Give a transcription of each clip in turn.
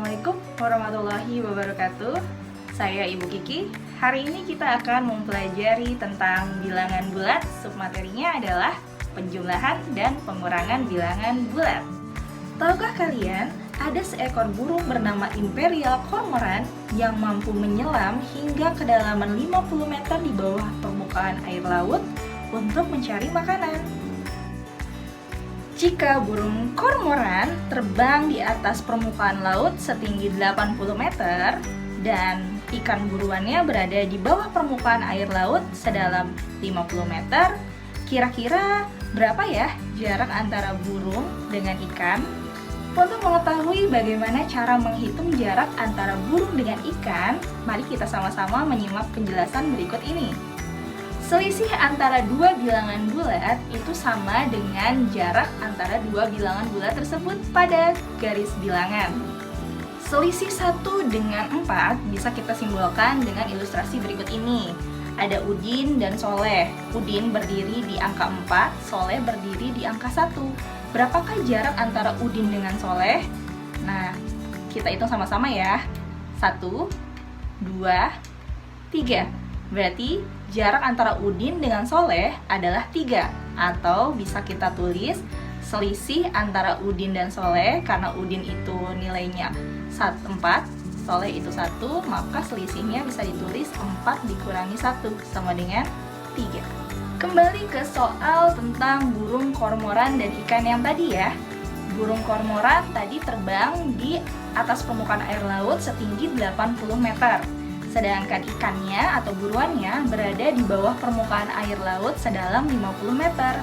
Assalamualaikum warahmatullahi wabarakatuh. Saya Ibu Kiki. Hari ini kita akan mempelajari tentang bilangan bulat. Submaterinya adalah penjumlahan dan pengurangan bilangan bulat. Tahukah kalian, ada seekor burung bernama Imperial Cormorant yang mampu menyelam hingga kedalaman 50 meter di bawah permukaan air laut untuk mencari makanan. Jika burung kormoran terbang di atas permukaan laut setinggi 80 meter dan ikan buruannya berada di bawah permukaan air laut sedalam 50 meter, kira-kira berapa ya jarak antara burung dengan ikan? Untuk mengetahui bagaimana cara menghitung jarak antara burung dengan ikan, mari kita sama-sama menyimak penjelasan berikut ini. Selisih antara dua bilangan bulat itu sama dengan jarak antara dua bilangan bulat tersebut pada garis bilangan. Selisih 1 dengan 4 bisa kita simbolkan dengan ilustrasi berikut ini. Ada Udin dan Soleh. Udin berdiri di angka 4, Soleh berdiri di angka 1. Berapakah jarak antara Udin dengan Soleh? Nah, kita hitung sama-sama ya. 1, 2, 3. Berarti jarak antara Udin dengan Soleh adalah 3. Atau bisa kita tulis selisih antara Udin dan Soleh, karena Udin itu nilainya 4, Soleh itu 1, maka selisihnya bisa ditulis 4 dikurangi 1 sama dengan 3. Kembali ke soal tentang burung kormoran dan ikan yang tadi ya. Burung kormoran tadi terbang di atas permukaan air laut setinggi 80 meter. Sedangkan ikannya atau buruannya berada di bawah permukaan air laut sedalam 50 meter.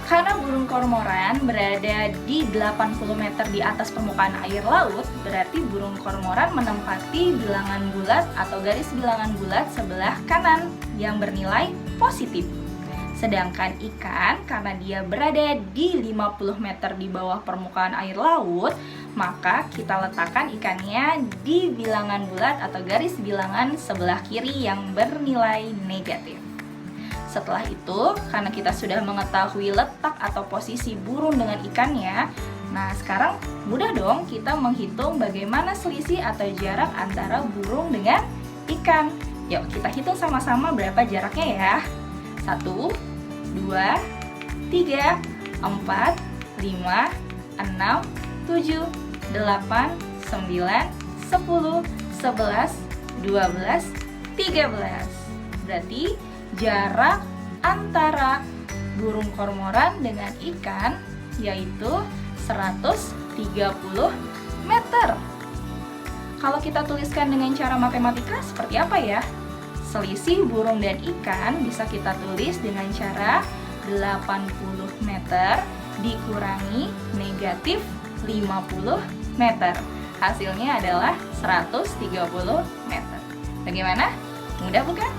Karena burung kormoran berada di 80 meter di atas permukaan air laut, berarti burung kormoran menempati bilangan bulat atau garis bilangan bulat sebelah kanan yang bernilai positif. Sedangkan ikan, karena dia berada di 50 meter di bawah permukaan air laut, maka kita letakkan ikannya di bilangan bulat atau garis bilangan sebelah kiri yang bernilai negatif. Setelah itu, karena kita sudah mengetahui letak atau posisi burung dengan ikannya, nah sekarang mudah dong kita menghitung bagaimana selisih atau jarak antara burung dengan ikan. Yuk kita hitung sama-sama berapa jaraknya ya. 1, 2, 3, 4, 5, 6, 7, 8, 9, 10, 11, 12, 13. Berarti jarak antara burung kormoran dengan ikan yaitu 130 meter. Kalau kita tuliskan dengan cara matematika seperti apa ya? Selisih burung dan ikan bisa kita tulis dengan cara 80 meter dikurangi negatif 50 meter. Hasilnya adalah 130 meter. Bagaimana? Mudah bukan?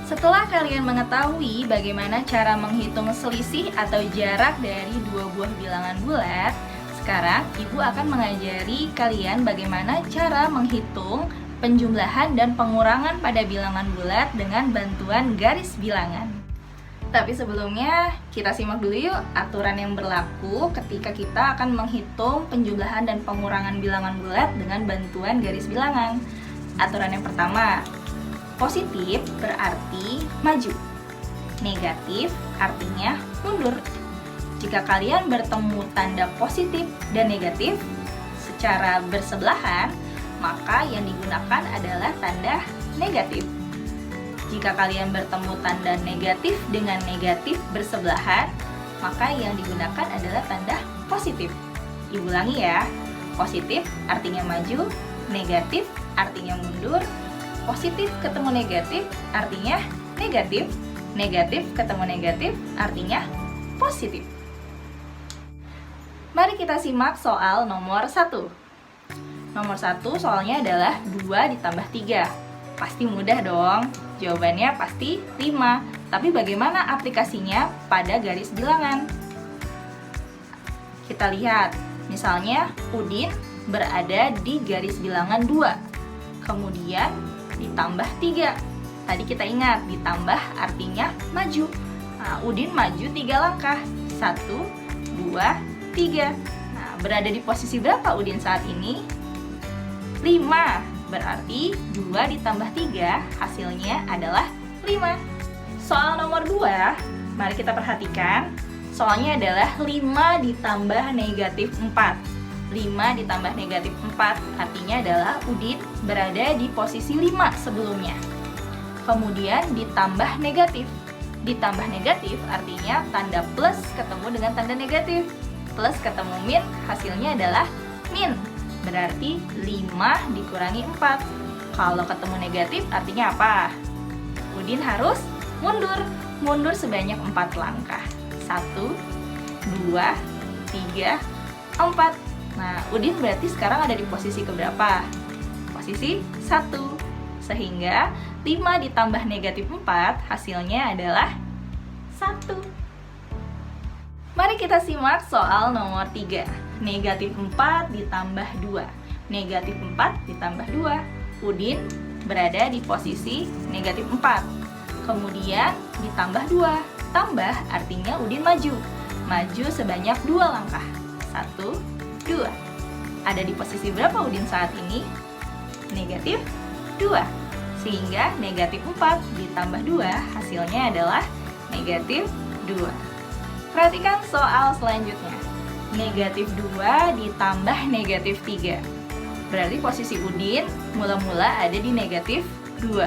Setelah kalian mengetahui bagaimana cara menghitung selisih atau jarak dari dua buah bilangan bulat, sekarang Ibu akan mengajari kalian bagaimana cara menghitung penjumlahan dan pengurangan pada bilangan bulat dengan bantuan garis bilangan. Tapi sebelumnya, kita simak dulu yuk aturan yang berlaku ketika kita akan menghitung penjumlahan dan pengurangan bilangan bulat dengan bantuan garis bilangan. Aturan yang pertama, positif berarti maju, negatif artinya mundur. Jika kalian bertemu tanda positif dan negatif secara bersebelahan, maka yang digunakan adalah tanda negatif. Jika kalian bertemu tanda negatif dengan negatif bersebelahan, maka yang digunakan adalah tanda positif. Ibu ulangi ya. Positif artinya maju, negatif artinya mundur, positif ketemu negatif artinya negatif, negatif ketemu negatif artinya positif. Mari kita simak soal nomor 1. Nomor 1 soalnya adalah 2 ditambah 3. Pasti mudah dong. Jawabannya pasti 5. Tapi bagaimana aplikasinya pada garis bilangan? Kita lihat. Misalnya Udin berada di garis bilangan 2. Kemudian ditambah 3. Tadi kita ingat, ditambah artinya maju. Nah, Udin maju 3 langkah. 1, 2, 3. Nah, berada di posisi berapa Udin saat ini? 5. Berarti 2 ditambah 3 hasilnya adalah 5. Soal nomor 2, mari kita perhatikan. Soalnya adalah 5 ditambah negatif 4. 5 ditambah negatif 4 artinya adalah Udin berada di posisi 5 sebelumnya. Kemudian ditambah negatif. Ditambah negatif artinya tanda plus ketemu dengan tanda negatif. Plus ketemu min hasilnya adalah min. Berarti 5 dikurangi 4. Kalau ketemu negatif artinya apa? Udin harus mundur. Mundur sebanyak 4 langkah. 1, 2, 3, 4. Nah, Udin berarti sekarang ada di posisi keberapa? Posisi 1. Sehingga 5 ditambah negatif 4 hasilnya adalah 1. Mari kita simak soal nomor 3. Negatif 4 ditambah 2. Negatif 4 ditambah 2. Udin berada di posisi negatif 4. Kemudian ditambah 2. Tambah artinya Udin maju. Maju sebanyak 2 langkah. 1, 2. Ada di posisi berapa Udin saat ini? Negatif 2. Sehingga negatif 4 ditambah 2 hasilnya adalah negatif 2. Perhatikan soal selanjutnya. Negatif 2 ditambah negatif 3. Berarti posisi Udin mula-mula ada di negatif 2.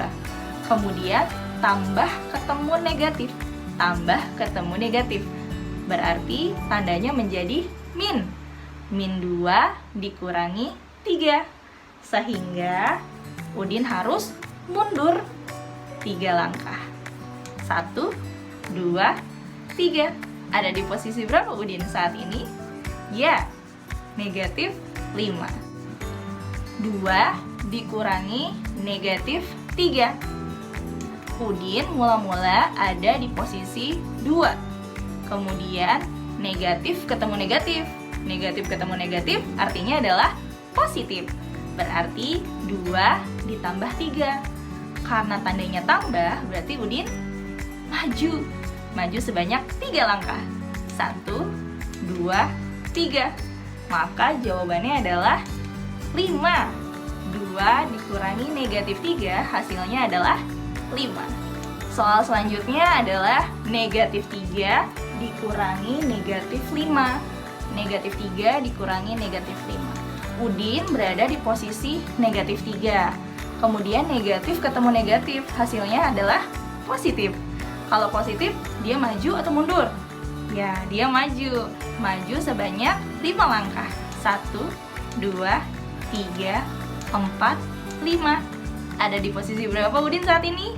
Kemudian tambah ketemu negatif. Tambah ketemu negatif. Berarti tandanya menjadi min. Min 2 dikurangi 3. Sehingga Udin harus mundur 3 langkah. 1, 2, 3. Ada di posisi berapa Udin saat ini? Ya, negatif 5. 2 dikurangi negatif 3. Udin mula-mula ada di posisi 2. Kemudian negatif ketemu negatif. Negatif ketemu negatif artinya adalah positif. Berarti 2 ditambah 3. Karena tandanya tambah, berarti Udin maju. Maju sebanyak 3 langkah. 1, 2, 3. Maka jawabannya adalah 5. 2 dikurangi negatif 3 hasilnya adalah 5. Soal selanjutnya adalah negatif 3 dikurangi negatif 5. Negatif 3 dikurangi negatif 5. Udin berada di posisi negatif 3. Kemudian negatif ketemu negatif, hasilnya adalah positif. Kalau positif, dia maju atau mundur? Ya, dia maju. Maju sebanyak 5 langkah. 1, 2, 3, 4, 5. Ada di posisi berapa Udin saat ini?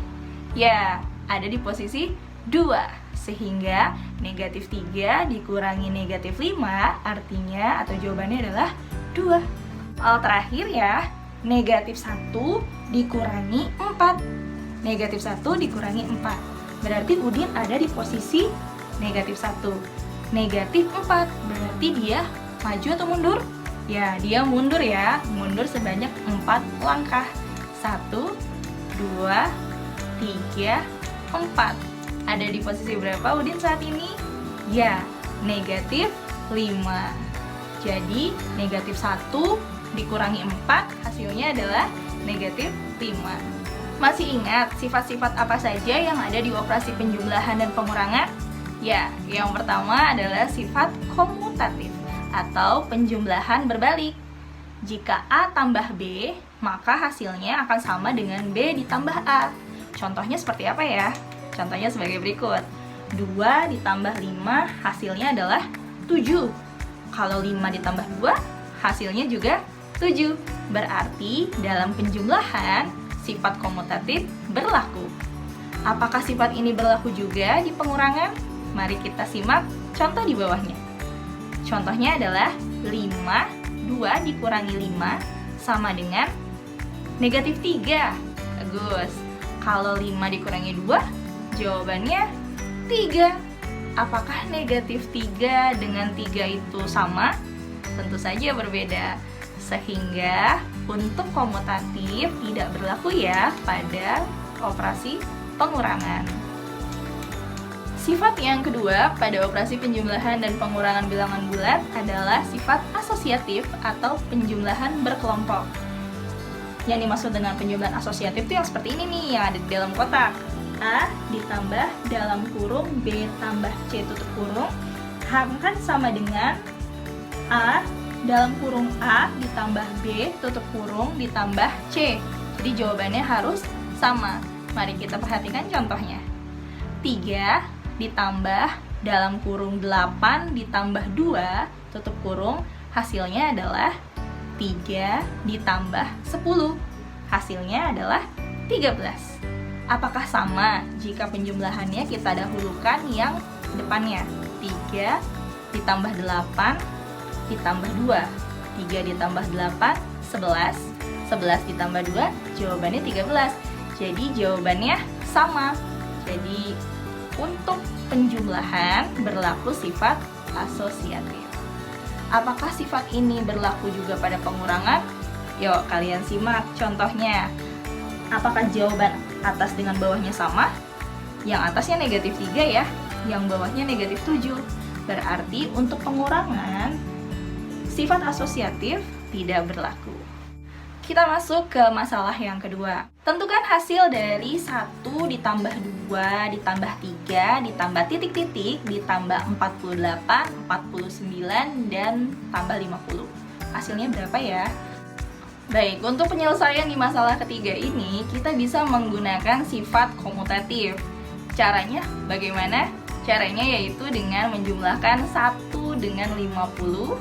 Ya, ada di posisi 2. Sehingga negatif 3 dikurangi negatif 5 artinya atau jawabannya adalah 2. Soal terakhir ya, negatif 1 dikurangi 4. Negatif 1 dikurangi 4. Berarti Udin ada di posisi negatif 1. Negatif 4, berarti dia maju atau mundur? Ya, dia mundur ya. Mundur sebanyak 4 langkah. 1, 2, 3, 4. Ada di posisi berapa Udin saat ini? Ya, negatif 5. Jadi, negatif 1 dikurangi 4, hasilnya adalah negatif 5. Masih ingat sifat-sifat apa saja yang ada di operasi penjumlahan dan pengurangan? Ya, yang pertama adalah sifat komutatif atau penjumlahan berbalik. Jika A tambah B, maka hasilnya akan sama dengan B ditambah A. Contohnya seperti apa ya? Contohnya sebagai berikut. 2 ditambah 5 hasilnya adalah 7. Kalau 5 ditambah 2, hasilnya juga 7. Berarti dalam penjumlahan, sifat komutatif berlaku. Apakah sifat ini berlaku juga di pengurangan? Mari kita simak contoh di bawahnya. Contohnya adalah 5, 2 dikurangi 5 sama dengan negatif 3. Bagus. Kalau 5 dikurangi 2, jawabannya 3. Apakah negatif 3 dengan 3 itu sama? Tentu saja berbeda. Sehingga untuk komutatif tidak berlaku ya pada operasi pengurangan. Sifat yang kedua pada operasi penjumlahan dan pengurangan bilangan bulat adalah sifat asosiatif atau penjumlahan berkelompok. Yang dimaksud dengan penjumlahan asosiatif itu yang seperti ini nih, yang ada di dalam kotak. A ditambah dalam kurung B tambah C tutup kurung akan sama dengan A dalam kurung A ditambah B tutup kurung ditambah C. Jadi jawabannya harus sama. Mari kita perhatikan contohnya. 3 ditambah dalam kurung 8 ditambah 2 tutup kurung, hasilnya adalah 3 ditambah 10. Hasilnya adalah 13. Apakah sama jika penjumlahannya kita dahulukan yang depannya? 3 ditambah 8 ditambah 2. 3 ditambah 8, 11. 11 ditambah 2, jawabannya 13. Jadi jawabannya sama. Jadi untuk penjumlahan berlaku sifat asosiatif. Apakah sifat ini berlaku juga pada pengurangan? Yuk kalian simak contohnya. Apakah jawaban atas dengan bawahnya sama? Yang atasnya negatif 3 ya, yang bawahnya negatif 7. Berarti untuk pengurangan, sifat asosiatif tidak berlaku. Kita masuk ke masalah yang kedua. Tentukan hasil dari 1 ditambah 2 ditambah 3 ditambah titik-titik ditambah 48, 49, dan tambah 50. Hasilnya berapa ya? Baik, untuk penyelesaian di masalah ketiga ini, kita bisa menggunakan sifat komutatif. Caranya bagaimana? Caranya yaitu dengan menjumlahkan 1 dengan 50.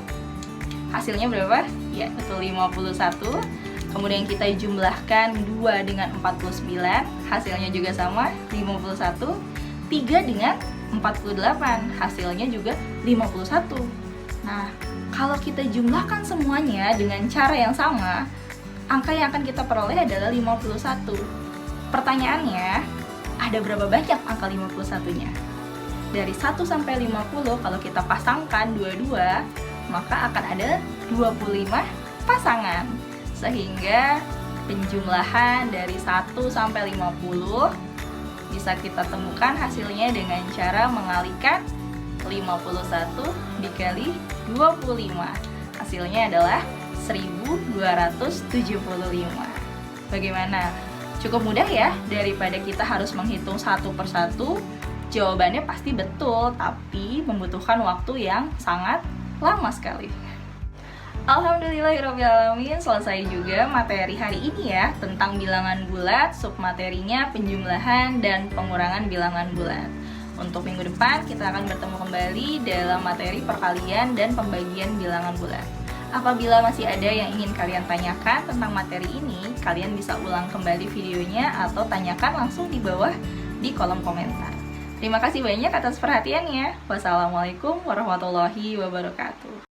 Hasilnya berapa? Ya, betul 51. Kemudian kita jumlahkan 2 dengan 49. Hasilnya juga sama, 51. 3 dengan 48. Hasilnya juga 51. Nah, kalau kita jumlahkan semuanya dengan cara yang sama, angka yang akan kita peroleh adalah 51. Pertanyaannya, ada berapa banyak angka 51-nya? Dari 1 sampai 50, kalau kita pasangkan dua-dua, maka akan ada 25 pasangan. Sehingga penjumlahan dari 1 sampai 50 bisa kita temukan hasilnya dengan cara mengalikan 51 dikali 25. Hasilnya adalah 1275. Bagaimana? Cukup mudah ya, daripada kita harus menghitung satu persatu. Jawabannya pasti betul, tapi membutuhkan waktu yang sangat lama sekali. Alhamdulillahirrahmanirrahim, selesai juga materi hari ini ya, tentang bilangan bulat, submaterinya penjumlahan dan pengurangan bilangan bulat. Untuk minggu depan kita akan bertemu kembali dalam materi perkalian dan pembagian bilangan bulat. Apabila masih ada yang ingin kalian tanyakan tentang materi ini, kalian bisa ulang kembali videonya atau tanyakan langsung di bawah di kolom komentar. Terima kasih banyak atas perhatiannya. Wassalamualaikum warahmatullahi wabarakatuh.